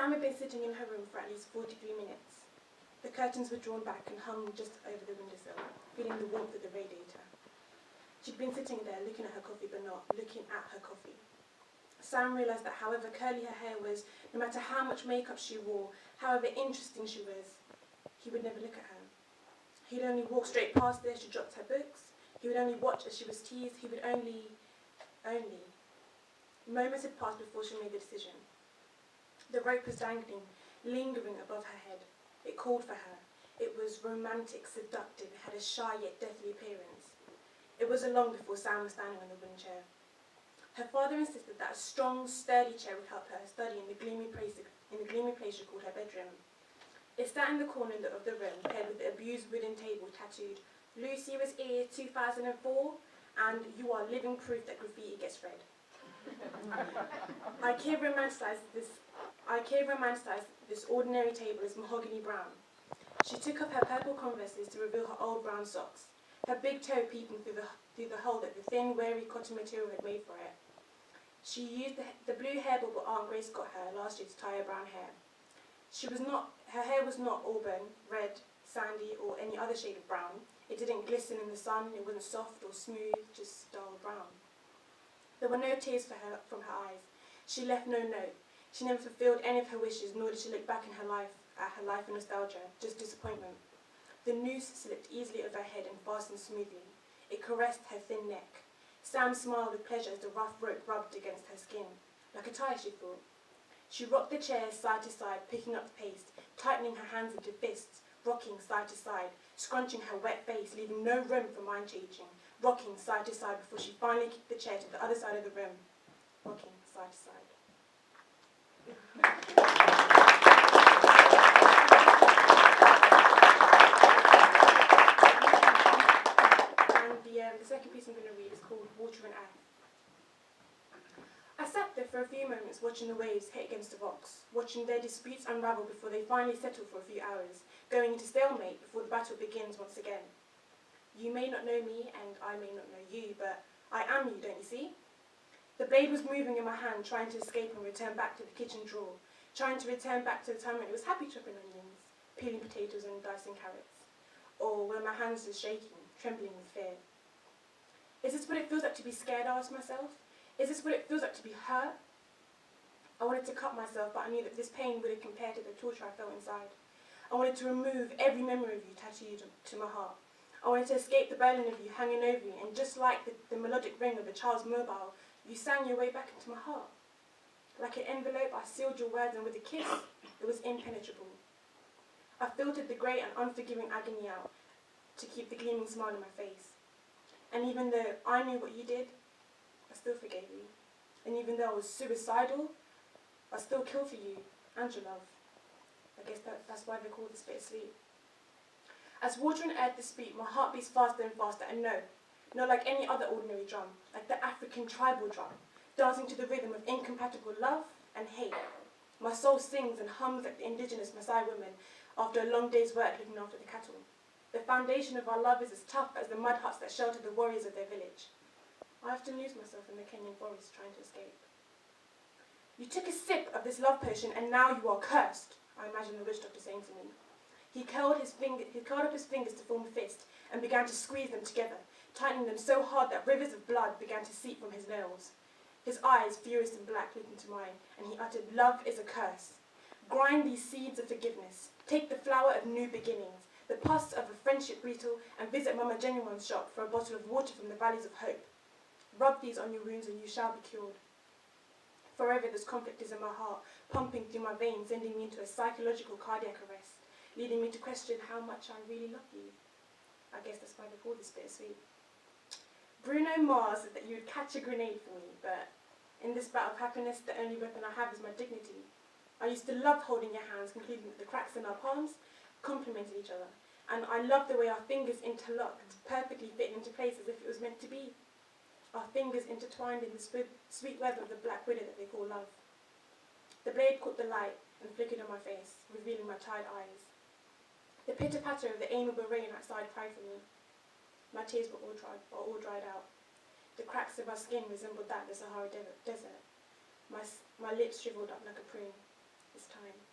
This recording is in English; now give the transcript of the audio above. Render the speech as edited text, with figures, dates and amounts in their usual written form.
Sam had been sitting in her room for at least 43 minutes. The curtains were drawn back and hung just over the windowsill, feeling the warmth of the radiator. She'd been sitting there looking at her coffee, but not looking at her coffee. Sam realised that however curly her hair was, no matter how much makeup she wore, however interesting she was, he would never look at her. He'd only walk straight past her as she dropped her books. He would only watch as she was teased. He would only. Moments had passed before she made the decision. The rope was dangling, lingering above her head. It called for her. It was romantic, seductive. It had a shy yet deathly appearance. It wasn't long before Sam was standing on the wooden chair. Her father insisted that a strong, sturdy chair would help her study in the gloomy place she called her bedroom. It sat in the corner of the room, paired with the abused wooden table tattooed, "Lucy was here 2004, and you are living proof that graffiti gets read." IKEA romanticized this ordinary table as mahogany brown. She took off her purple Converses to reveal her old brown socks, her big toe peeping through the hole that the thin, wary cotton material had made for it. She used the blue hair bubble Aunt Grace got her last year to tie her brown hair. Her hair was not auburn, red, sandy, or any other shade of brown. It didn't glisten in the sun, it wasn't soft or smooth, just dull brown. There were no tears from her eyes. She left no note. She never fulfilled any of her wishes, nor did she look back at her life in nostalgia, just disappointment. The noose slipped easily over her head and fastened smoothly. It caressed her thin neck. Sam smiled with pleasure as the rough rope rubbed against her skin. Like a tie, she thought. She rocked the chair side to side, picking up the pace, tightening her hands into fists, rocking side to side, scrunching her wet face, leaving no room for mind-changing, rocking side to side before she finally kicked the chair to the other side of the room, rocking side to side. And the second piece I'm going to read is called Water and Earth. I sat there for a few moments watching the waves hit against the rocks, watching their disputes unravel before they finally settle for a few hours, going into stalemate before the battle begins once again. You may not know me, and I may not know you, but I am you, don't you see? The blade was moving in my hand, trying to escape and return back to the kitchen drawer, trying to return back to the time when it was happy chopping onions, peeling potatoes and dicing carrots, or when my hands were shaking, trembling with fear. Is this what it feels like to be scared, I asked myself? Is this what it feels like to be hurt? I wanted to cut myself, but I knew that this pain wouldn't compare to the torture I felt inside. I wanted to remove every memory of you tattooed to my heart. I wanted to escape the burden of you hanging over me, and just like the melodic ring of a child's mobile, you sang your way back into my heart. Like an envelope, I sealed your words, and with a kiss, it was impenetrable. I filtered the grey and unforgiving agony out to keep the gleaming smile on my face. And even though I knew what you did, I still forgave you. And even though I was suicidal, I still killed for you and your love. I guess that's why they call this bit sleep. As water and earth dispute, my heart beats faster and faster, and no, not like any other ordinary drum, like the African tribal drum, dancing to the rhythm of incompatible love and hate. My soul sings and hums like the indigenous Maasai women after a long day's work looking after the cattle. The foundation of our love is as tough as the mud huts that shelter the warriors of their village. I often lose myself in the Kenyan forest trying to escape. You took a sip of this love potion and now you are cursed, I imagine the witch doctor saying to me. He curled up his fingers to form a fist and began to squeeze them together, tightening them so hard that rivers of blood began to seep from his nails. His eyes, furious and black, looked into mine, and he uttered, "Love is a curse. Grind these seeds of forgiveness. Take the flower of new beginnings, the pus of a friendship beetle, and visit Mama Genuine's shop for a bottle of water from the valleys of hope. Rub these on your wounds and you shall be cured." Forever this conflict is in my heart, pumping through my veins, sending me into a psychological cardiac arrest, leading me to question how much I really love you. I guess that's why they call this bittersweet. Bruno Mars said that you would catch a grenade for me, but in this bout of happiness, the only weapon I have is my dignity. I used to love holding your hands, concluding that the cracks in our palms complemented each other, and I loved the way our fingers interlocked, perfectly fitting into place as if it was meant to be. Our fingers intertwined in the sweet web of the black widow that they call love. The blade caught the light and flickered on my face, revealing my tired eyes. The pitter-patter of the amiable rain outside cried for me. My tears were all dried out. The cracks of our skin resembled that of the Sahara desert. My lips shriveled up like a prune. It's time.